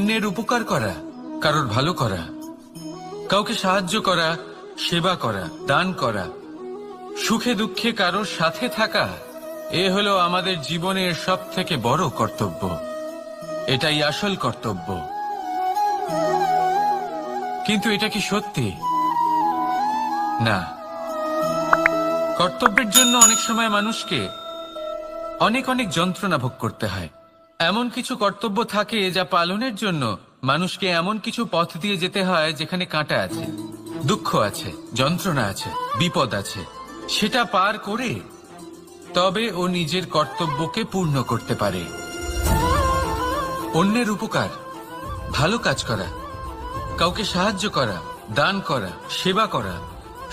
অন্যের উপকার করা, কারোর ভালো করা, কাউকে সাহায্য করা, সেবা করা, দান করা, সুখে দুঃখে কারোর সাথে থাকা, এ হলো আমাদের জীবনের সবথেকে বড় কর্তব্য। এটাই আসল কর্তব্য। কিন্তু এটা কি সত্যি? না। কর্তব্যের জন্য অনেক সময় মানুষকে অনেক অনেক যন্ত্রণা ভোগ করতে হয়। এমন কিছু কর্তব্য থাকে যা পালনের জন্য মানুষকে এমন কিছু পথ দিয়ে যেতে হয় যেখানে কাঁটা আছে, দুঃখ আছে, যন্ত্রণা আছে, বিপদ আছে। সেটা পার করে তবে ও নিজের কর্তব্যকে পূর্ণ করতে পারে। অন্যের উপকার, ভালো কাজ করা, কাউকে সাহায্য করা, দান করা, সেবা করা,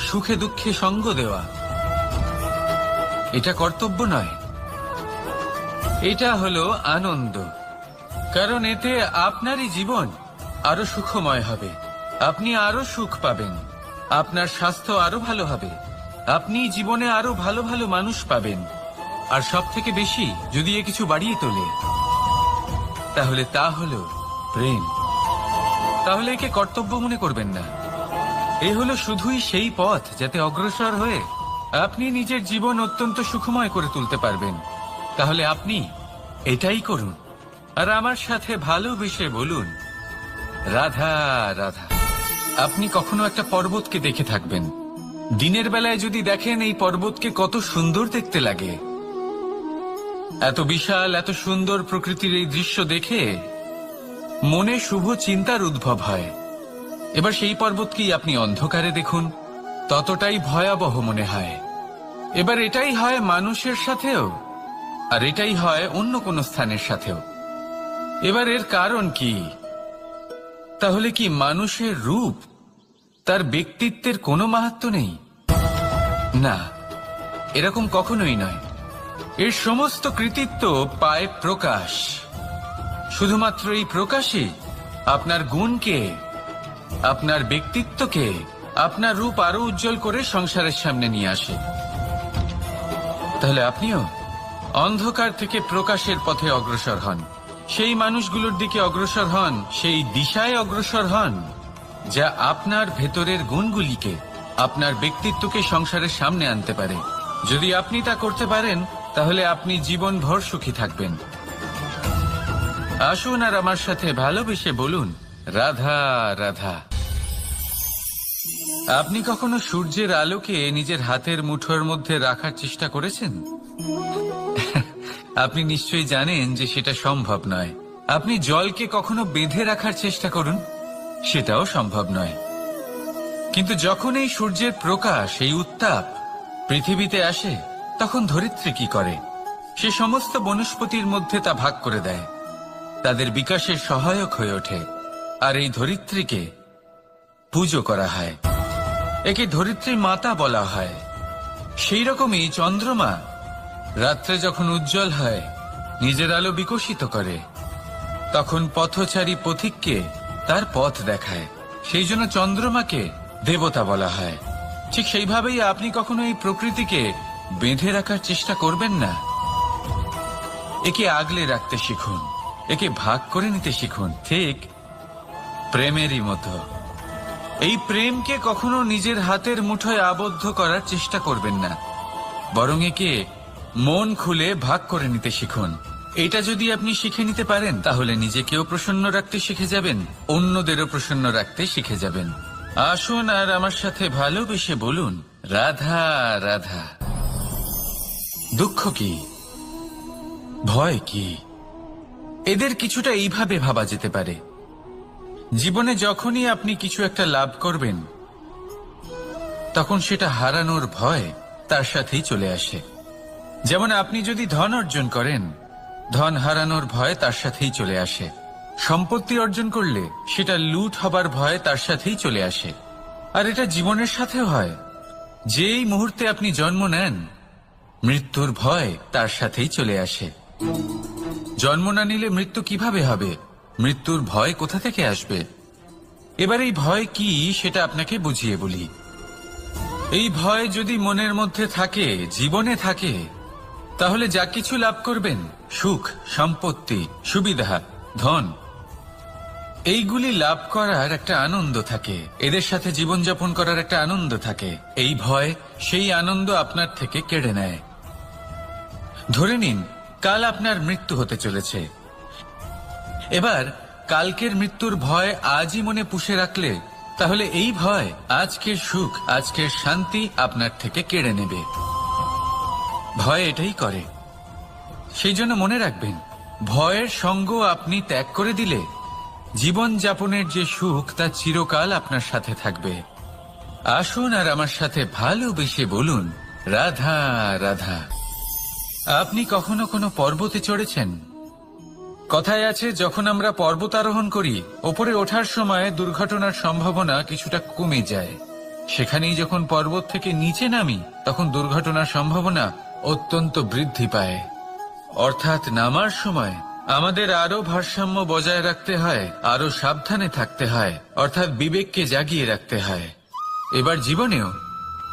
সুখে দুঃখে সঙ্গ দেওয়া, এটা কর্তব্য নয়, এটা হলো আনন্দ। কারণ এতে আপনারই জীবন আরো সুখময় হবে, আপনি আরো সুখ পাবেন, আপনার স্বাস্থ্য আরো ভালো হবে, আপনি জীবনে আরো ভালো ভালো মানুষ পাবেন। আর সব থেকে বেশি যদি এ কিছু বাড়িয়ে তোলে, তাহলে তা হলো প্রেম। তাহলে একে কর্তব্য মনে করবেন না, এ হলো শুধুই সেই পথ যাতে অগ্রসর হয়ে আপনি নিজের জীবন অত্যন্ত সুখময় করে তুলতে পারবেন। তাহলে আপনি এটাই করুন, আর আমার সাথে ভালোবেসে বলুন, রাধা রাধা। আপনি কখনো একটা পর্বতকে দেখে থাকবেন, দিনের বেলায় যদি দেখেন এই পর্বতকে কত সুন্দর দেখতে লাগে। এত বিশাল, এত সুন্দর প্রকৃতির এই দৃশ্য দেখে মনে শুভ চিন্তার উদ্ভব হয়। এবার সেই পর্বতকেই আপনি অন্ধকারে দেখুন, ততটাই ভয়াবহ মনে হয়। এবার এটাই হয় মানুষের সাথেও, আর এটাই হয় অন্য কোনো স্থানের সাথেও। এবার এর কারণ কি? তাহলে কি মানুষের রূপ, তার ব্যক্তিত্বের কোনো মাহাত্ম্য নেই? না, এরকম কখনোই নয়। এর সমস্ত কৃতিত্ব পায় প্রকাশ। শুধুমাত্র এই প্রকাশই আপনার গুণকে, আপনার ব্যক্তিত্বকে, আপনার রূপ আরো উজ্জ্বল করে সংসারের সামনে নিয়ে আসে। তাহলে আপনিও অন্ধকার থেকে প্রকাশের পথে অগ্রসর হন, সেই মানুষগুলোর দিকে অগ্রসর হন, সেই দিশায় অগ্রসর হন যা আপনার ভেতরের গুণগুলিকে, আপনার ব্যক্তিত্বকে সংসারের সামনে আনতে পারে। যদি আপনি তা করতে পারেন, তাহলে আপনি জীবনভর সুখী থাকবেন। আসুন আর আমার সাথে ভালোবেসে বলুন, রাধা রাধা। আপনি কখনো সূর্যের আলোকে নিজের হাতের মুঠোর মধ্যে রাখার চেষ্টা করেছেন? আপনি নিশ্চয়ই জানেন যে সেটা সম্ভব নয়। আপনি জলকে কখনো বেঁধে রাখার চেষ্টা করুন, সেটাও সম্ভব নয়। কিন্তু যখন এই সূর্যের প্রকাশ, এই উত্তাপ পৃথিবীতে আসে, তখন ধরিত্রী কি করে? সে সমস্ত বনস্পতির মধ্যে তা ভাগ করে দেয়, তাদের বিকাশের সহায়ক হয়ে ওঠে। আর এই ধরিত্রীকে পুজো করা হয়, একে ধরিত্রী মাতা বলা হয়। সেই রকমই চন্দ্রমা রাত্রে যখন উজ্জ্বল হয়, নিজের আলো বিকশিত করে, তখন পথচারী পথিককে তার পথ দেখায়। সেই জন্য চন্দ্রমাকে দেবতা বলা হয়। ঠিক সেইভাবেই আপনি কখনো এই প্রকৃতিকে বেঁধে রাখার চেষ্টা করবেন না। একে আগলে রাখতে শিখুন, একে ভাগ করে নিতে শিখুন, ঠিক প্রেমেরই মতো। এই প্রেমকে কখনো নিজের হাতের মুঠোয় আবদ্ধ করার চেষ্টা করবেন না, বরং একে মন খুলে ভাগ করে নিতে শিখুন। এটা যদি আপনি শিখে নিতে পারেন, তাহলে নিজেকেও প্রসন্ন রাখতে শিখে যাবেন, অন্যদেরও প্রসন্ন রাখতে শিখে যাবেন। আসুন আর আমার সাথে ভালোবেসে বলুন, রাধা রাধা। দুঃখ কি, ভয় কি, এদের কিছুটা এইভাবে ভাবা যেতে পারে। জীবনে যখনই আপনি কিছু একটা লাভ করবেন, তখন সেটা হারানোর ভয় তার সাথেই চলে আসে। যেমন আপনি যদি ধন অর্জন করেন, ধন হারানোর ভয় তার সাথেই চলে আসে। সম্পত্তি অর্জন করলে সেটা লুট হবার ভয় তার সাথেই চলে আসে। আর এটা জীবনের সাথেও হয়। যেই মুহূর্তে আপনি জন্ম নেন, মৃত্যুর ভয় তার সাথেই চলে আসে। জন্ম না নিলে মৃত্যু কিভাবে হবে? মৃত্যুর ভয় কোথা থেকে আসবে? এবার এই ভয় কি সেটা আপনাকে বুঝিয়ে বলি। এই ভয় যদি মনের মধ্যে থাকে, জীবনে থাকে, তাহলে যা কিছু লাভ করবেন, সুখ, সম্পত্তি, সুবিধা, ধন, এইগুলি লাভ করার একটা আনন্দ থাকে, এদের সাথে জীবনযাপন করার একটা আনন্দ থাকে। এই ভয় সেই আনন্দ আপনার থেকে কেড়ে নেয়। ধরে নিন কাল আপনার মৃত্যু হতে চলেছে। এবার কালকের মৃত্যুর ভয় আজই মনে পুষে রাখলে তাহলে এই ভয় আজকের সুখ, আজকের শান্তি আপনার থেকে কেড়ে নেবে। ভয় এটাই করে। সেই জন্য মনে রাখবেন, ভয়ের সঙ্গ আপনি ত্যাগ করে দিলে জীবন যাপনের যে সুখ তা চিরকাল আপনার সাথে থাকবে। আসুন আর আমার সাথে ভালোবেসে বলুন, রাধা রাধা। আপনি কখনো কোনো পর্বতে চড়েছেন? কথায় আছে, যখন আমরা পর্বত আরোহণ করি, ওপরে ওঠার সময় দুর্ঘটনার সম্ভাবনা কিছুটা কমে যায়। সেখানেই যখন পর্বত থেকে নিচে নামি, তখন দুর্ঘটনার সম্ভাবনা অত্যন্ত বৃদ্ধি পায়। অর্থাৎ নামার সময় আমাদের আরো ভারসাম্য বজায় রাখতে হয়, আরো সাবধানে থাকতে হয়, অর্থাৎ বিবেককে জাগিয়ে রাখতে হয়। এবার জীবনেও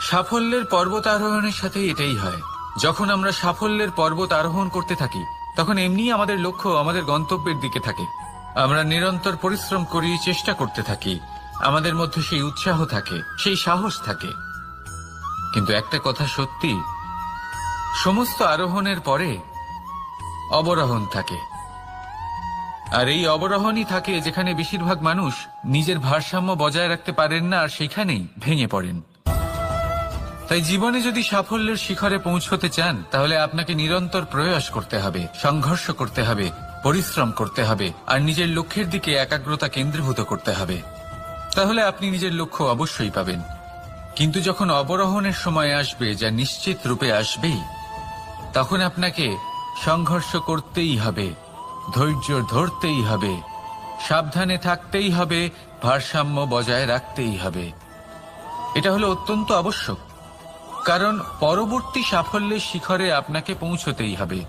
সাফল্যের পর্বত আরোহণের সাথে এটাই হয়। যখন আমরা সাফল্যের পর্বত আরোহণ করতে থাকি, তখন এমনি আমাদের লক্ষ্য আমাদের গন্তব্যের দিকে থাকে। আমরা নিরন্তর পরিশ্রম করি, চেষ্টা করতে থাকি, আমাদের মধ্যে সেই উৎসাহ থাকে, সেই সাহস থাকে। কিন্তু একটা কথা সত্যি, সমস্ত আরোহণের পরে অবরোহণ থাকে। আর এই অবরোহণই থাকে যেখানে বেশিরভাগ মানুষ নিজের ভারসাম্য বজায় রাখতে পারেন না, আর সেখানেই ভেঙে পড়েন। তাই জীবনে যদি সাফল্যের শিখরে পৌঁছতে চান, তাহলে আপনাকে নিরন্তর প্রয়াস করতে হবে, সংঘর্ষ করতে হবে, পরিশ্রম করতে হবে, আর নিজের লক্ষ্যের দিকে একাগ্রতা কেন্দ্রীভূত করতে হবে। তাহলে আপনি নিজের লক্ষ্য অবশ্যই পাবেন। কিন্তু যখন অবরোহণের সময় আসবে, যা নিশ্চিত রূপে আসবেই, তখন আপনাকে সংঘর্ষ করতেই হবে, ধৈর্য ধরতেই হবে, সাবধানে থাকতেই হবে, ভারসাম্য বজায় রাখতেই হবে। এটা হলো অত্যন্ত আবশ্যক, কারণ পরবর্তী সাফল্যের শিখরে আপনাকে পৌঁছতেই হবে,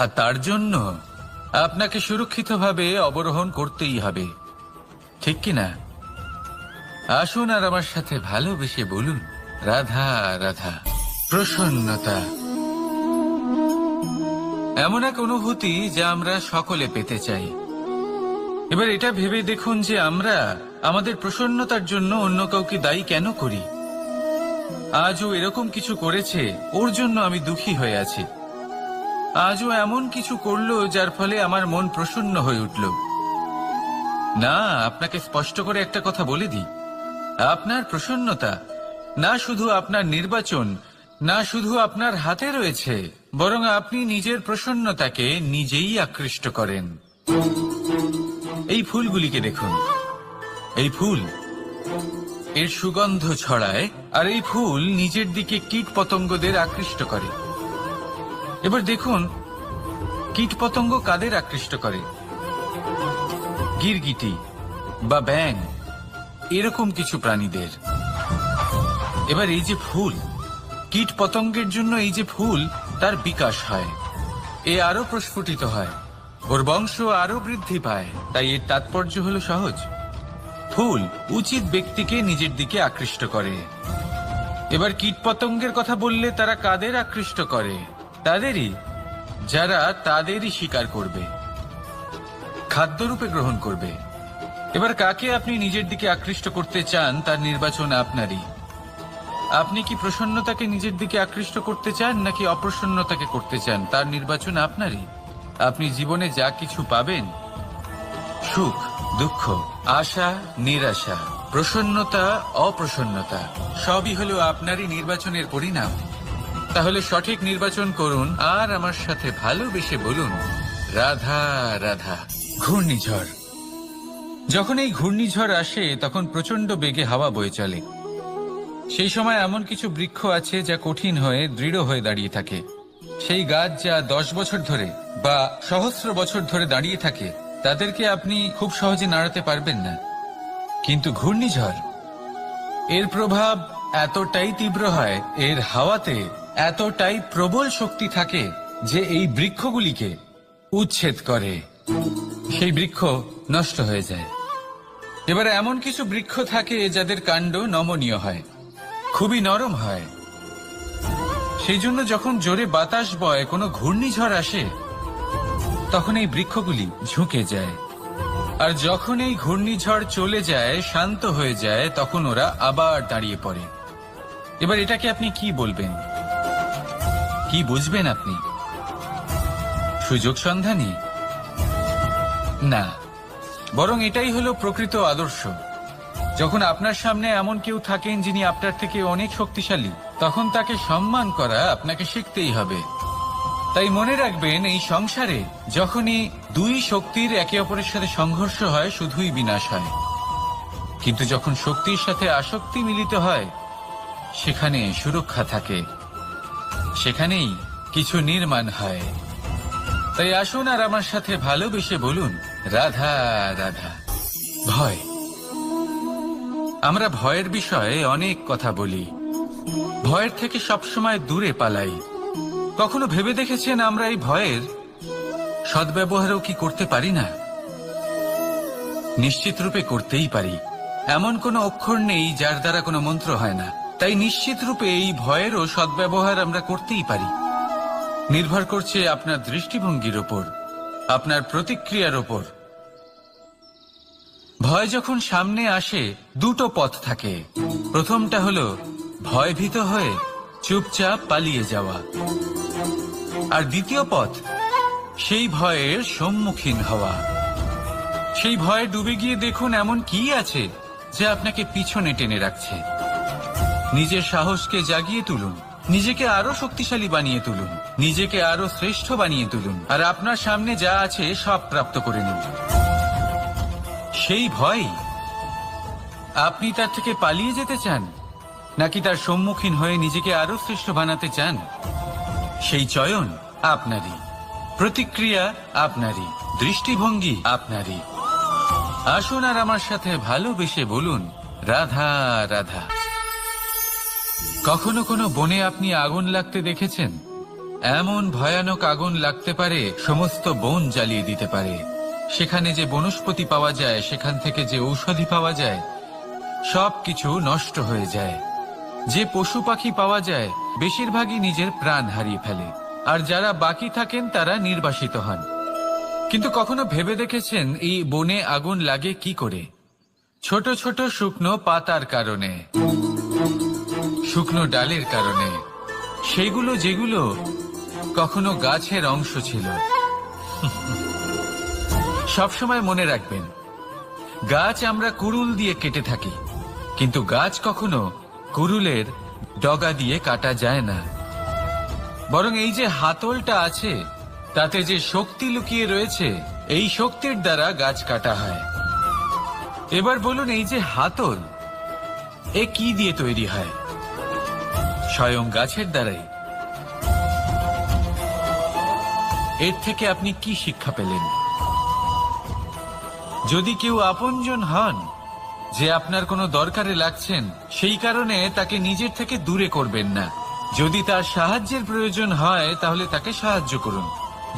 আর তার জন্য আপনাকে সুরক্ষিতভাবে অবরোহণ করতেই হবে। ঠিক কিনা? আসুন আর আমার সাথে ভালোবেসে বলুন, রাধা রাধা। প্রসন্নতা এমন এক অনুভূতি যা আমরা সকলে পেতে চাই। এবার এটা ভেবে দেখুন যে আমরা আমাদের প্রসন্নতার জন্য অন্য কাউকে দায়ী কেন করি। আজও এরকম কিছু করেছে, ওর জন্য আমি দুঃখী হয়ে আছি। আজও এমন কিছু করলো যার ফলে আমার মন প্রসন্ন হয়ে উঠল। না, আপনাকে স্পষ্ট করে একটা কথা বলে দিই, আপনার প্রসন্নতা না শুধু আপনার নির্বাচন, না শুধু আপনার হাতে রয়েছে, বরং আপনি নিজের প্রসন্নতাকে নিজেই আকৃষ্ট করেন। এই ফুলগুলিকে দেখুন, এই ফুল এর সুগন্ধ ছড়ায়, আর এই ফুল নিজের দিকে কীট পতঙ্গদের আকৃষ্ট করে। এবার দেখুন, কীট পতঙ্গ কাদের আকৃষ্ট করে? গিরগিটি বা ব্যাঙ, এরকম কিছু প্রাণীদের। এবার এই যে ফুল, কীট পতঙ্গের জন্য এই যে ফুল, তার বিকাশ হয়, এ আরো প্রস্ফুটিত হয়, ওর বংশ আরো বৃদ্ধি পায়। তাই এর তাৎপর্য হলো সহজ, ফুল উচিত ব্যক্তিকে নিজের দিকে আকৃষ্ট করে। এবার কীট পতঙ্গের কথা বললে তারা কাদের আকৃষ্ট করে? তাদেরই, যারা তাদেরই শিকার করবে, খাদ্যরূপে গ্রহণ করবে। এবার কাকে আপনি নিজের দিকে আকৃষ্ট করতে চান, তার নির্বাচন আপনারই। আপনি কি প্রসন্নতাকে নিজের দিকে আকৃষ্ট করতে চান, নাকি অপ্রসন্নতাকে করতে চান, তার নির্বাচন আপনারই। আপনি জীবনে যা কিছু পাবেন, সুখ, দুঃখ, আশা, নিরাশা, প্রসন্নতা, অপ্রসন্নতা, সবই হলো আপনারই নির্বাচনের পরিণাম। তাহলে সঠিক নির্বাচন করুন, আর আমার সাথে ভালোবেসে বলুন, রাধা রাধা। ঘূর্ণিঝড়, যখন এই ঘূর্ণিঝড় আসে, তখন প্রচন্ড বেগে হাওয়া বয়ে চলে। সেই সময় এমন কিছু বৃক্ষ আছে যা কঠিন হয়ে দৃঢ় হয়ে দাঁড়িয়ে থাকে। সেই গাছ যা 10 বছর ধরে বা সহস্র বছর ধরে দাঁড়িয়ে থাকে, তাদেরকে আপনি খুব সহজে নাড়াতে পারবেন না। কিন্তু ঘূর্ণিঝড়, এর প্রভাব এতটাই তীব্র হয়, এর হাওয়াতে এতটাই প্রবল শক্তি থাকে যে এই বৃক্ষগুলিকে উচ্ছেদ করে, সেই বৃক্ষ নষ্ট হয়ে যায়। এবার এমন কিছু বৃক্ষ থাকে যাদের কাণ্ড নমনীয় হয়, খুবই নরম হয়। সেই জন্য যখন জোরে বাতাস বয়, কোনো ঘূর্ণিঝড় আসে, তখন এই বৃক্ষগুলি ঝুঁকে যায়। আর যখন এই ঘূর্ণিঝড় চলে যায়, শান্ত হয়ে যায়, তখন ওরা আবার দাঁড়িয়ে পড়ে। এবার এটাকে আপনি কি বলবেন? কি বুঝবেন আপনি? সুযোগ সন্ধানী? না, বরং এটাই হলো প্রকৃত আদর্শ। যখন আপনার সামনে এমন কেউ থাকেন যিনি আপনার থেকে অনেক শক্তিশালী, তখন তাকে সম্মান করা আপনাকে শিখতেই হবে। তাই মনে রাখবেন, এই সংসারে যখনই দুই শক্তির একে অপরের সাথে সংঘর্ষ হয়, শুধুই বিনাশ হয়। কিন্তু যখন শক্তির সাথে আসক্তি মিলিত হয়, সেখানে সুরক্ষা থাকে, সেখানেই কিছু নির্মাণ হয়। তাই আসুন আর আমার সাথে ভালোবেসে বলুন, রাধা রাধা। ভয়, আমরা ভয়ের বিষয়ে অনেক কথা বলি, ভয়ের থেকে সবসময় দূরে পালাই। কখনো ভেবে দেখেছেন আমরা এই ভয়ের সদ্ব্যবহারও কি করতে পারি না? নিশ্চিত রূপে করতেই পারি। এমন কোনো অক্ষর নেই যার দ্বারা কোনো মন্ত্র হয় না। তাই নিশ্চিত রূপে এই ভয়েরও সদ্ব্যবহার আমরা করতেই পারি। নির্ভর করছে আপনার দৃষ্টিভঙ্গির ওপর, আপনার প্রতিক্রিয়ার ওপর। ভয় যখন সামনে আসে, দুটো পথ থাকে। প্রথমটা হলো ভয়ভীত হয়ে চুপচাপ পালিয়ে যাওয়া, আর দ্বিতীয় পথ সেই ভয়ের সম্মুখীন হওয়া। সেই ভয়ে ডুবে গিয়ে দেখুন এমন কি আছে যা আপনাকে পিছনে টেনে রাখছে। নিজের সাহসকে জাগিয়ে তুলুন, নিজেকে আরো শক্তিশালী বানিয়ে তুলুন, নিজেকে আরো শ্রেষ্ঠ বানিয়ে তুলুন, আর আপনার সামনে যা আছে সব প্রাপ্ত করে নিন। সেই ভয়, আপনি তার থেকে পালিয়ে যেতে চান নাকি তার সম্মুখীন হয়ে নিজেকে আরো শ্রেষ্ঠ বানাতে চান? সেই চয়ন আপনারই, প্রতিক্রিয়া আপনারই, দৃষ্টিভঙ্গি আপনারই। আসুন আর আমার সাথে ভালোবেসে বলুন, রাধা রাধা। কখনো কোনো বনে আপনি আগুন লাগতে দেখেছেন? এমন ভয়ানক আগুন লাগতে পারে সমস্ত বন জ্বালিয়ে দিতে পারে। সেখানে যে বনস্পতি পাওয়া যায়, সেখান থেকে যে ঔষধি পাওয়া যায়, সবকিছু নষ্ট হয়ে যায়। যে পশু পাখি পাওয়া যায়, বেশিরভাগই নিজের প্রাণ হারিয়ে ফেলে, আর যারা বাকি থাকেন তারা নির্বাসিত হন। কিন্তু কখনো ভেবে দেখেছেন এই বনে আগুন লাগে কি করে? ছোট ছোট শুকনো পাতার কারণে, শুকনো ডালের কারণে, সেগুলো যেগুলো কখনো গাছের অংশ ছিল। সবসময় মনে রাখবেন, গাছ আমরা কুড়ুল দিয়ে কেটে থাকি, কিন্তু গাছ কখনো কুড়ুলের ডগা দিয়ে কাটা যায় না। বরং এই যে হাতলটা আছে, তাতে যে শক্তি লুকিয়ে রয়েছে, এই শক্তির দ্বারা গাছ কাটা হয়। এবার বলুন, এই যে হাতল, এ কি দিয়ে তৈরি হয়? স্বয়ং গাছের দ্বারাই। এর থেকে আপনি কি শিক্ষা পেলেন? যদি কেউ আপনজন হন, যে আপনার কোনো দরকারে লাগছেন, সেই কারণে তাকে নিজের থেকে দূরে করবেন না। যদি তার সাহায্যের প্রয়োজন হয়, তাহলে তাকে সাহায্য করুন।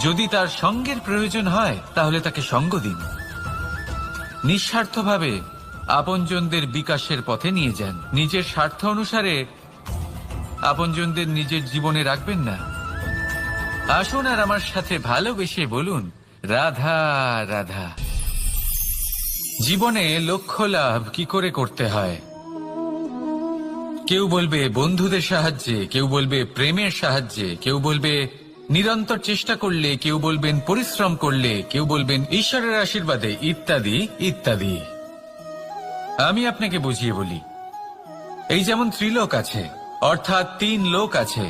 যদি তার সঙ্গের প্রয়োজন হয়, তাহলে তাকে সঙ্গ দিন। নিঃস্বার্থভাবে আপনজনদের বিকাশের পথে নিয়ে যান। নিজের স্বার্থ অনুসারে আপনজনদের নিজের জীবনে রাখবেন না। আসুন আর আমার সাথে ভালোবেসে বলুন, রাধা রাধা। জীবনে লক্ষ্য লাভ কি করে করতে হয়? কেউ বলবে বন্ধুদের সাহায্যে, কেউ বলবে প্রেমের সাহায্যে, কেউ বলবে নিরন্তর চেষ্টা করলে, কেউ বলবেন পরিশ্রম করলে, কেউ বলবেন ঈশ্বরের আশীর্বাদে, ইত্যাদি ইত্যাদি। আমি আপনাকে বুঝিয়ে বলি, এই যেমন ত্রিলোক আছে, অর্থাৎ 3 লোক আছে,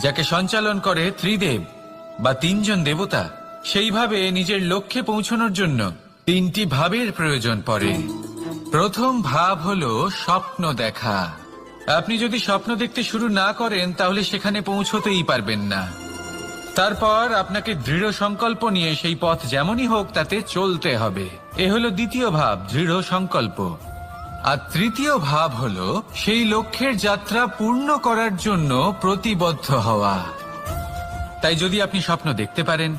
যাকে সঞ্চালন করে ত্রিদেব বা 3 জন দেবতা। সেইভাবে নিজের লক্ষ্যে পৌঁছানোর জন্য 3টি ভাবের প্রয়োজন পড়ে। প্রথম ভাব হলো স্বপ্ন দেখা। আপনি যদি স্বপ্ন দেখতে শুরু না করেন, তাহলে সেখানে পৌঁছতেই পারবেন না। তারপর আপনাকে দৃঢ় সংকল্প নিয়ে সেই পথ যেমনই হোক তাতে চলতে হবে। এ হলো দ্বিতীয় ভাব, দৃঢ় সংকল্প। আর তৃতীয় ভাব হলো সেই লক্ষ্যের যাত্রা পূর্ণ করার জন্য প্রতিবদ্ধ হওয়া। তাই যদি আপনি স্বপ্ন দেখতে পারেন,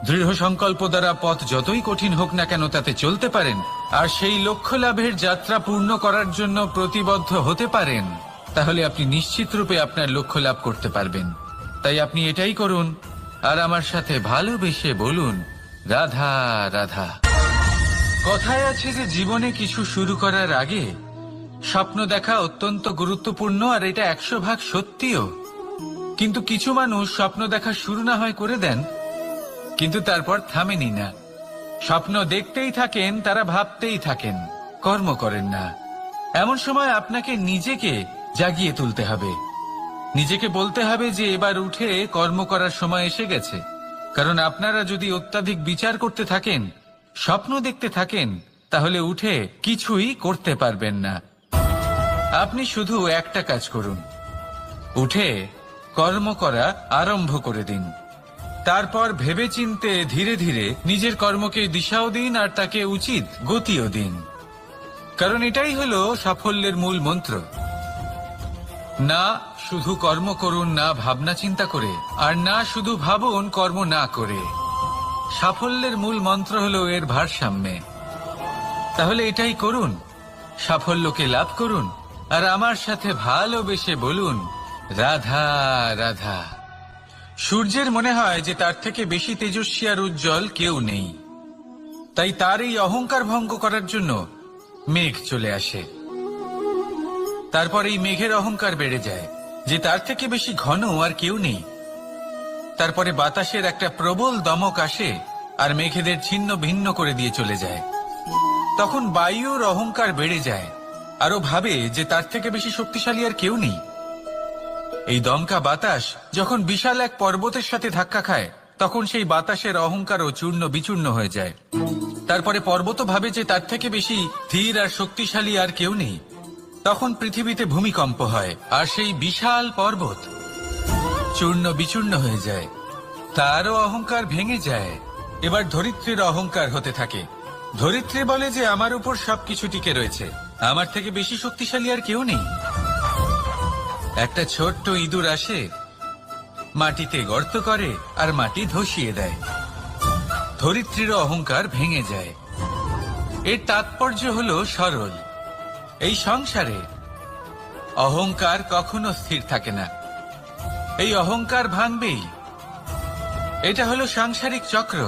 দৃঢ় সংকল্প দ্বারা পথ যতই কঠিন হোক না কেন তাতে চলতে পারেন, আর সেই লক্ষ্য লাভের যাত্রা পূর্ণ করার জন্য প্রতিবদ্ধ হতে পারেন, তাহলে আপনি নিশ্চিত রূপে আপনার লক্ষ্য লাভ করতে পারবেন। তাই আপনি এটাই করুন, আর আমার সাথে ভালোবেসে বলুন, রাধা রাধা। কথায় আছে যে জীবনে কিছু শুরু করার আগে স্বপ্ন দেখা অত্যন্ত গুরুত্বপূর্ণ, আর এটা 100% সত্যিও। কিন্তু কিছু মানুষ স্বপ্ন দেখা শুরু না হয় করে দেন, কিন্তু তারপর থামেনি না। স্বপ্ন দেখতেই থাকেন, তারা ভাবতেই থাকেন, কর্ম করেন না। এমন সময় আপনাকে নিজেকে জাগিয়ে তুলতে হবে, নিজেকে বলতে হবে যে এবার উঠে কর্ম করার সময় এসে গেছে। কারণ আপনারা যদি অত্যাধিক বিচার করতে থাকেন, স্বপ্ন দেখতে থাকেন, তাহলে উঠে কিছুই করতে পারবেন না। আপনি শুধু একটা কাজ করুন, উঠে কর্ম করা আরম্ভ করে দিন। তারপর ভেবেচিন্তে ধীরে ধীরে নিজের কর্মকে দিশাও দিন আর তাকে উচিত গতিও দিন। কারণ এটাই হলো সাফল্যের মূল মন্ত্র। না শুধু কর্ম করুন না ভাবনা চিন্তা করে, আর না শুধু ভাবুন কর্ম না করে। সাফল্যের মূল মন্ত্র হলো এর ভারসাম্যে। তাহলে এটাই করুন, সাফল্যকে লাভ করুন, আর আমার সাথে ভালোবেসে বলুন রাধা রাধা। সূর্যের মনে হয় যে তার থেকে বেশি তেজস্বী আর উজ্জ্বল কেউ নেই, তাই তার এই অহংকার ভঙ্গ করার জন্য মেঘ চলে আসে। তারপর এই মেঘের অহংকার বেড়ে যায় যে তার থেকে বেশি ঘন আর কেউ নেই। তারপরে বাতাসের একটা প্রবল দমক আসে আর মেঘেদের ছিন্ন ভিন্ন করে দিয়ে চলে যায়। তখন বায়ুর অহংকার বেড়ে যায়, আরো ভাবে যে তার থেকে বেশি শক্তিশালী আর কেউ নেই। এই দমকা বাতাস যখন বিশাল এক পর্বতের সাথে ধাক্কা খায়, তখন সেই বাতাসের অহংকারও চূর্ণ বিচূর্ণ হয়ে যায়। তারপরে পর্বত ভাবে যে তার থেকে বেশি ধীর আর শক্তিশালী আর কেউ নেই। তখন পৃথিবীতে ভূমিকম্প হয় আর সেই বিশাল পর্বত চূর্ণ বিচূর্ণ হয়ে যায়, তারও অহংকার ভেঙে যায়। এবার ধরিত্রীর অহংকার হতে থাকে। ধরিত্রী বলে যে আমার উপর সবকিছু টিকে রয়েছে, আমার থেকে বেশি শক্তিশালী আর কেউ নেই। একটা ছোট্ট ইঁদুর আসে, মাটিতে গর্ত করে আর মাটি ধসিয়ে দেয়। ধরিত্রীর অহংকার ভেঙে যায়। এর তাৎপর্য হলো সরল, এই সংসারে অহংকার কখনো স্থির থাকে না, এই অহংকার ভাঙবেই। এটা হলো সাংসারিক চক্র।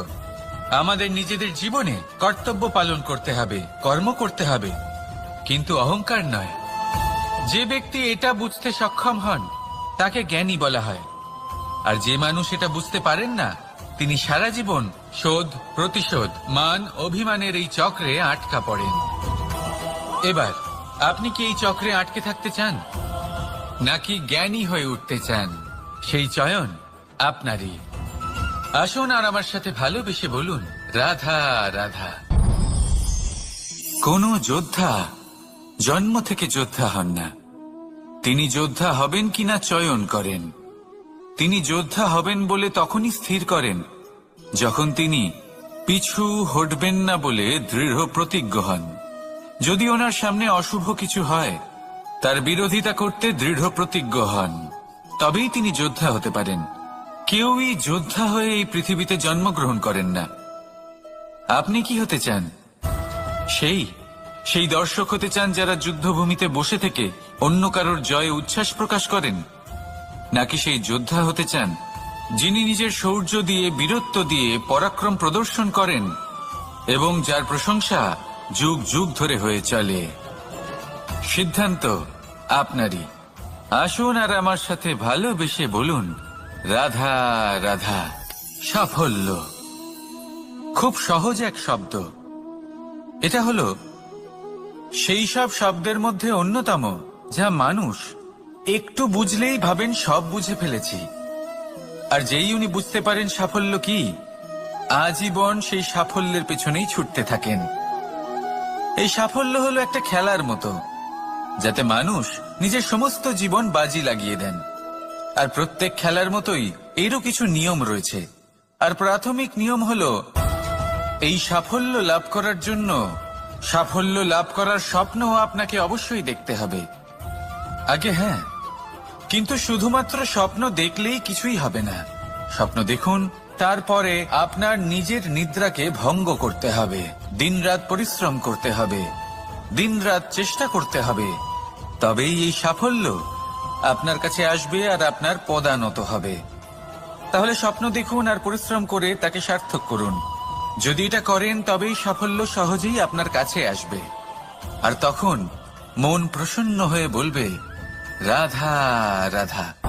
আমাদের নিজেদের জীবনে কর্তব্য পালন করতে হবে, কর্ম করতে হবে, কিন্তু অহংকার নয়। যে ব্যক্তি এটা বুঝতে সক্ষম হন তাকে জ্ঞানী বলা হয়, আর যে মানুষ এটা বুঝতে পারেন না তিনি সারা জীবন শোধ প্রতিশোধ মান অভিমানের এই চক্রে আটকা পড়েন। এবার আপনি কি এই চক্রে আটকে থাকতে চান, নাকি জ্ঞানী হয়ে উঠতে চান? সেই চয়ন আপনারই। আসুন আর আমার সাথে ভালোবেসে বলুন রাধা রাধা। কোন যোদ্ধা জন্ম থেকে যোদ্ধা হন না, তিনি যোদ্ধা হবেন কিনা চয়ন করেন। তিনি যোদ্ধা হবেন বলে তখনই স্থির করেন যখন তিনি পিছু হটবেন না বলে দৃঢ় প্রতিজ্ঞ হন। যদি ওনার সামনে অশুভ কিছু হয়, তার বিরোধিতা করতে দৃঢ় প্রতিজ্ঞ হন, তবেই তিনি যোদ্ধা হতে পারেন। কেউই যোদ্ধা হয়ে এই পৃথিবীতে জন্মগ্রহণ করেন না। আপনি কি হতে চান? সেই দর্শক হতে চান যারা যুদ্ধভূমিতে বসে থেকে অন্য কারোর জয়ে উচ্ছ্বাস প্রকাশ করেন, নাকি সেই যোদ্ধা হতে চান যিনি নিজের শৌর্য দিয়ে বীরত্ব দিয়ে পরাক্রম প্রদর্শন করেন এবং যার প্রশংসা যুগ যুগ ধরে হয়ে চলে? সিদ্ধান্ত আপনারই। আসুন আর আমার সাথে ভালোবেসে বলুন রাধা রাধা। সাফল্য খুব সহজ এক শব্দ। এটা হলো সেই সব শব্দের মধ্যে অন্যতম যা মানুষ একটু বুঝলেই ভাবেন সব বুঝে ফেলেছি, আর যেই উনি বুঝতে পারেন সাফল্য কি, আজীবন সেই সাফল্যের পেছনেই ছুটতে থাকেন। এই সাফল্য হলো একটা খেলার মতো, যাতে মানুষ নিজের সমস্ত জীবন বাজি লাগিয়ে দেন। আর প্রত্যেক খেলার মতোই এরও কিছু নিয়ম রয়েছে। আর প্রাথমিক নিয়ম হলো এই সাফল্য লাভ করার জন্য সাফল্য লাভ করার স্বপ্ন আপনাকে অবশ্যই দেখতে হবে আগে। হ্যাঁ, কিন্তু শুধুমাত্র স্বপ্ন দেখলেই কিছুই হবে না। স্বপ্ন দেখুন, তারপরে আপনার নিজের নিদ্রাকে ভঙ্গ করতে হবে, দিনরাত পরিশ্রম করতে হবে, দিনরাত চেষ্টা করতে হবে, তবেই এই সাফল্য আপনার কাছে আসবে আর আপনার পদানত হবে। তাহলে স্বপ্ন দেখুন আর পরিশ্রম করে তাকে সার্থক করুন। যদি এটা করেন তবেই সাফল্য সহজেই আপনার কাছে আসবে। আর তখন মন প্রসন্ন হয়ে বলবে, রাধা রাধা।